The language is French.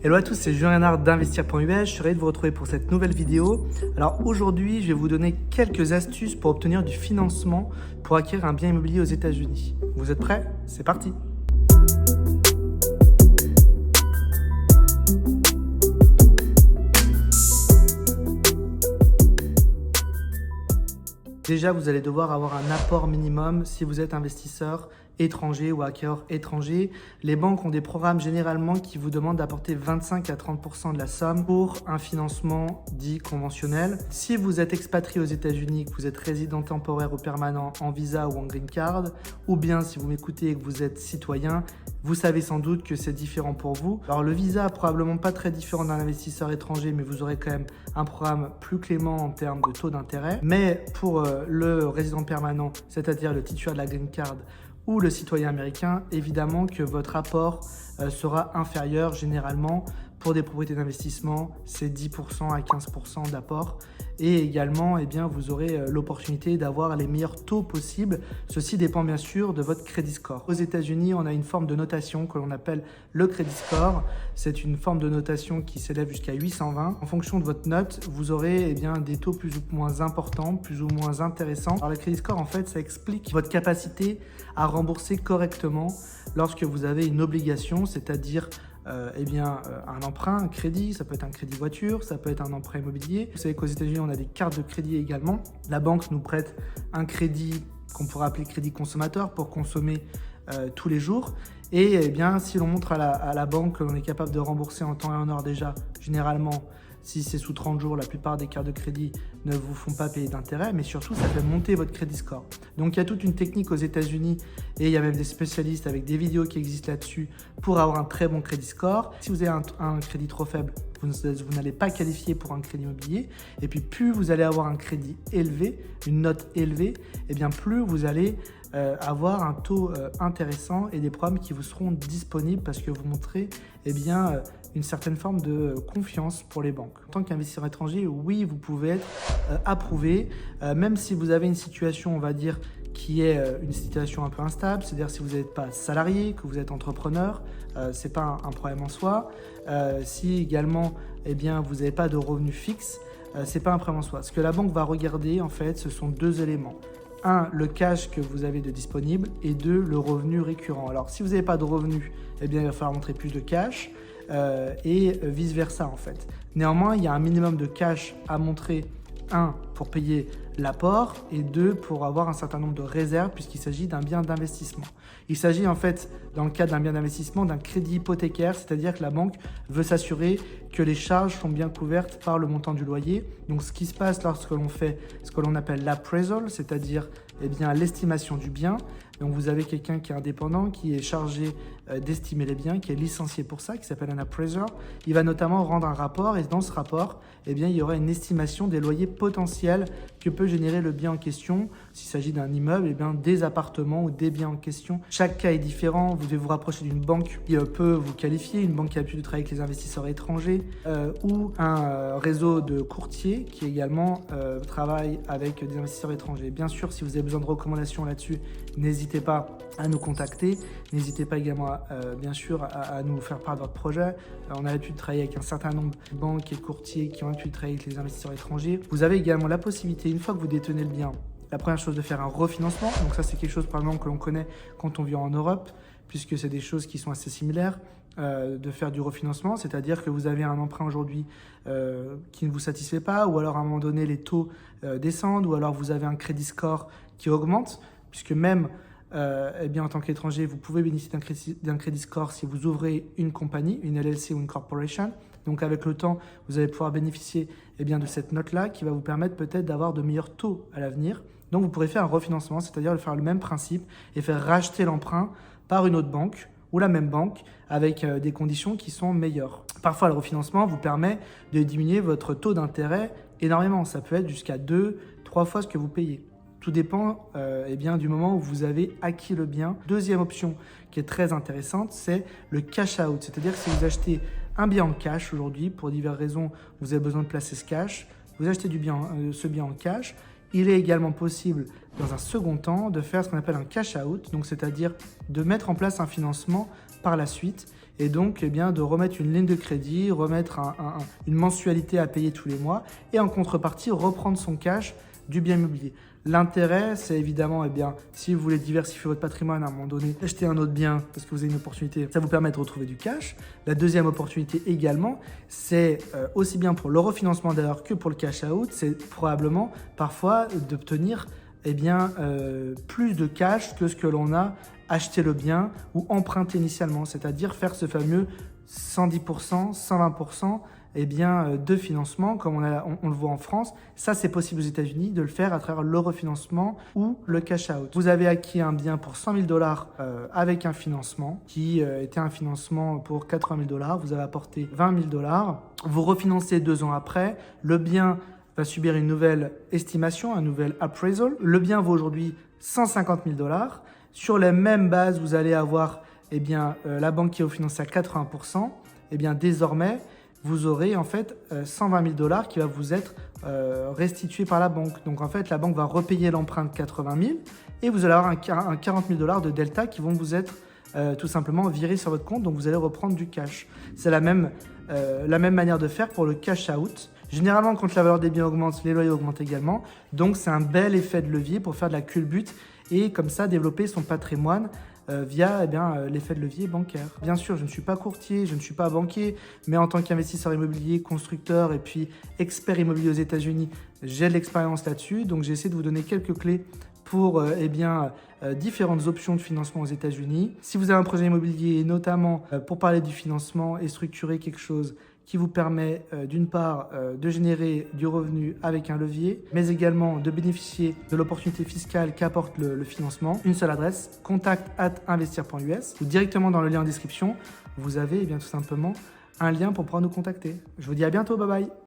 Hello à tous, c'est Julien Renard d'Investir.us. Je suis ravi de vous retrouver pour cette nouvelle vidéo. Alors aujourd'hui, je vais vous donner quelques astuces pour obtenir du financement pour acquérir un bien immobilier aux États-Unis. Vous êtes prêts? C'est parti! Déjà, vous allez devoir avoir un apport minimum si vous êtes investisseur étranger ou acquéreur étranger. Les banques ont des programmes généralement qui vous demandent d'apporter 25 à 30% de la somme pour un financement dit conventionnel. Si vous êtes expatrié aux États-Unis, que vous êtes résident temporaire ou permanent en visa ou en green card, ou bien si vous m'écoutez et que vous êtes citoyen, vous savez sans doute que c'est différent pour vous. Alors le visa, probablement pas très différent d'un investisseur étranger, mais vous aurez quand même un programme plus clément en termes de taux d'intérêt. Mais pour le résident permanent, c'est-à-dire le titulaire de la green card ou le citoyen américain, évidemment que votre apport sera inférieur généralement. Pour des propriétés d'investissement, c'est 10% à 15% d'apport. Et également, vous aurez l'opportunité d'avoir les meilleurs taux possibles. Ceci dépend bien sûr de votre crédit score. Aux États-Unis, on a une forme de notation que l'on appelle le crédit score. C'est une forme de notation qui s'élève jusqu'à 820. En fonction de votre note, vous aurez des taux plus ou moins importants, plus ou moins intéressants. Alors le crédit score, en fait, ça explique votre capacité à rembourser correctement lorsque vous avez une obligation, c'est-à-dire un emprunt, un crédit, ça peut être un crédit voiture, ça peut être un emprunt immobilier. Vous savez qu'aux États-Unis, on a des cartes de crédit également. La banque nous prête un crédit qu'on pourrait appeler crédit consommateur pour consommer tous les jours. Et si l'on montre à la banque que l'on est capable de rembourser en temps et en heure déjà, généralement, si c'est sous 30 jours, la plupart des cartes de crédit ne vous font pas payer d'intérêt, mais surtout, ça fait monter votre crédit score. Donc, il y a toute une technique aux États-Unis et il y a même des spécialistes avec des vidéos qui existent là-dessus pour avoir un très bon crédit score. Si vous avez un crédit trop faible, vous n'allez pas qualifier pour un crédit immobilier. Et puis, plus vous allez avoir un crédit élevé, une note élevée, plus vous allez avoir un taux intéressant et des programmes qui vous seront disponibles parce que vous montrez une certaine forme de confiance pour les banques. En tant qu'investisseur étranger, oui, vous pouvez être approuvé, même si vous avez une situation, on va dire, qui est une situation un peu instable, c'est-à-dire si vous n'êtes pas salarié, que vous êtes entrepreneur, c'est pas un problème en soi. Si également, vous n'avez pas de revenus fixes, c'est pas un problème en soi. Ce que la banque va regarder, en fait, ce sont deux éléments. Un, le cash que vous avez de disponible et deux, le revenu récurrent. Alors, si vous n'avez pas de revenus, il va falloir montrer plus de cash et vice-versa en fait. Néanmoins, il y a un minimum de cash à montrer, un, pour payer l'apport et deux, pour avoir un certain nombre de réserves puisqu'il s'agit d'un bien d'investissement. Il s'agit en fait, dans le cadre d'un bien d'investissement, d'un crédit hypothécaire, c'est-à-dire que la banque veut s'assurer que les charges sont bien couvertes par le montant du loyer. Donc ce qui se passe lorsque l'on fait ce que l'on appelle l'appraisal, c'est-à-dire l'estimation du bien. Donc vous avez quelqu'un qui est indépendant, qui est chargé d'estimer les biens, qui est licencié pour ça, qui s'appelle un appraiser. Il va notamment rendre un rapport et dans ce rapport, il y aura une estimation des loyers potentiels que peut générer le bien en question. S'il s'agit d'un immeuble, des appartements ou des biens en question. Chaque cas est différent. Vous devez vous rapprocher d'une banque qui peut vous qualifier, une banque qui a l'habitude de travailler avec les investisseurs étrangers ou un réseau de courtiers qui également travaille avec des investisseurs étrangers. Bien sûr, si vous avez besoin de recommandations là-dessus, n'hésitez pas à nous contacter. N'hésitez pas également à nous faire part de votre projet. On a l'habitude de travailler avec un certain nombre de banques et courtiers qui ont l'habitude de travailler avec les investisseurs étrangers. Vous avez également la possibilité, une fois que vous détenez le bien, la première chose de faire un refinancement. Donc ça, c'est quelque chose par exemple que l'on connaît quand on vit en Europe, puisque c'est des choses qui sont assez similaires. De faire du refinancement, c'est-à-dire que vous avez un emprunt aujourd'hui qui ne vous satisfait pas, ou alors à un moment donné les taux descendent, ou alors vous avez un crédit score qui augmente, puisque même en tant qu'étranger, vous pouvez bénéficier d'un crédit score si vous ouvrez une compagnie, une LLC ou une corporation. Donc avec le temps, vous allez pouvoir bénéficier de cette note-là qui va vous permettre peut-être d'avoir de meilleurs taux à l'avenir. Donc vous pourrez faire un refinancement, c'est-à-dire de faire le même principe et faire racheter l'emprunt par une autre banque ou la même banque avec des conditions qui sont meilleures. Parfois, le refinancement vous permet de diminuer votre taux d'intérêt énormément. Ça peut être jusqu'à 2-3 fois ce que vous payez. Tout dépend du moment où vous avez acquis le bien. Deuxième option qui est très intéressante, c'est le cash out. C'est-à-dire que si vous achetez un bien en cash aujourd'hui, pour diverses raisons, vous avez besoin de placer ce cash, vous achetez ce bien en cash. Il est également possible, dans un second temps, de faire ce qu'on appelle un cash out, donc c'est-à-dire de mettre en place un financement par la suite et donc eh bien, de remettre une ligne de crédit, remettre une mensualité à payer tous les mois et en contrepartie reprendre son cash du bien immobilier. L'intérêt, c'est évidemment, eh bien, si vous voulez diversifier votre patrimoine à un moment donné, acheter un autre bien parce que vous avez une opportunité, ça vous permet de retrouver du cash. La deuxième opportunité également, c'est aussi bien pour le refinancement d'ailleurs que pour le cash out, c'est probablement parfois d'obtenir eh bien, plus de cash que ce que l'on a acheté le bien ou emprunté initialement, c'est-à-dire faire ce fameux 110%, 120% eh bien, de financement, comme on le voit en France. Ça, c'est possible aux États-Unis de le faire à travers le refinancement ou le cash out. Vous avez acquis un bien pour 100 000 $ avec un financement qui était un financement pour 80 000 $. Vous avez apporté 20 000 $. Vous refinancez 2 ans après. Le bien va subir une nouvelle estimation, un nouvel appraisal. Le bien vaut aujourd'hui 150 000 $. Sur les mêmes bases, vous allez avoir eh bien, la banque qui est financée à 80%. Eh bien, désormais, vous aurez en fait 120 000 $ qui va vous être restitué par la banque. Donc en fait, la banque va repayer l'emprunt de 80 000 et vous allez avoir un 40 000 $ de delta qui vont vous être tout simplement virés sur votre compte. Donc vous allez reprendre du cash. C'est la même manière de faire pour le cash out. Généralement, quand la valeur des biens augmente, les loyers augmentent également. Donc c'est un bel effet de levier pour faire de la culbute et comme ça développer son patrimoine via l'effet de levier bancaire. Bien sûr, je ne suis pas courtier, je ne suis pas banquier, mais en tant qu'investisseur immobilier, constructeur et puis expert immobilier aux États-Unis, j'ai de l'expérience là-dessus. Donc, j'ai essayé de vous donner quelques clés pour différentes options de financement aux États-Unis. Si vous avez un projet immobilier, notamment pour parler du financement et structurer quelque chose qui vous permet d'une part de générer du revenu avec un levier, mais également de bénéficier de l'opportunité fiscale qu'apporte le financement. Une seule adresse, contact@investir.us ou directement dans le lien en description, vous avez tout simplement un lien pour pouvoir nous contacter. Je vous dis à bientôt, bye bye.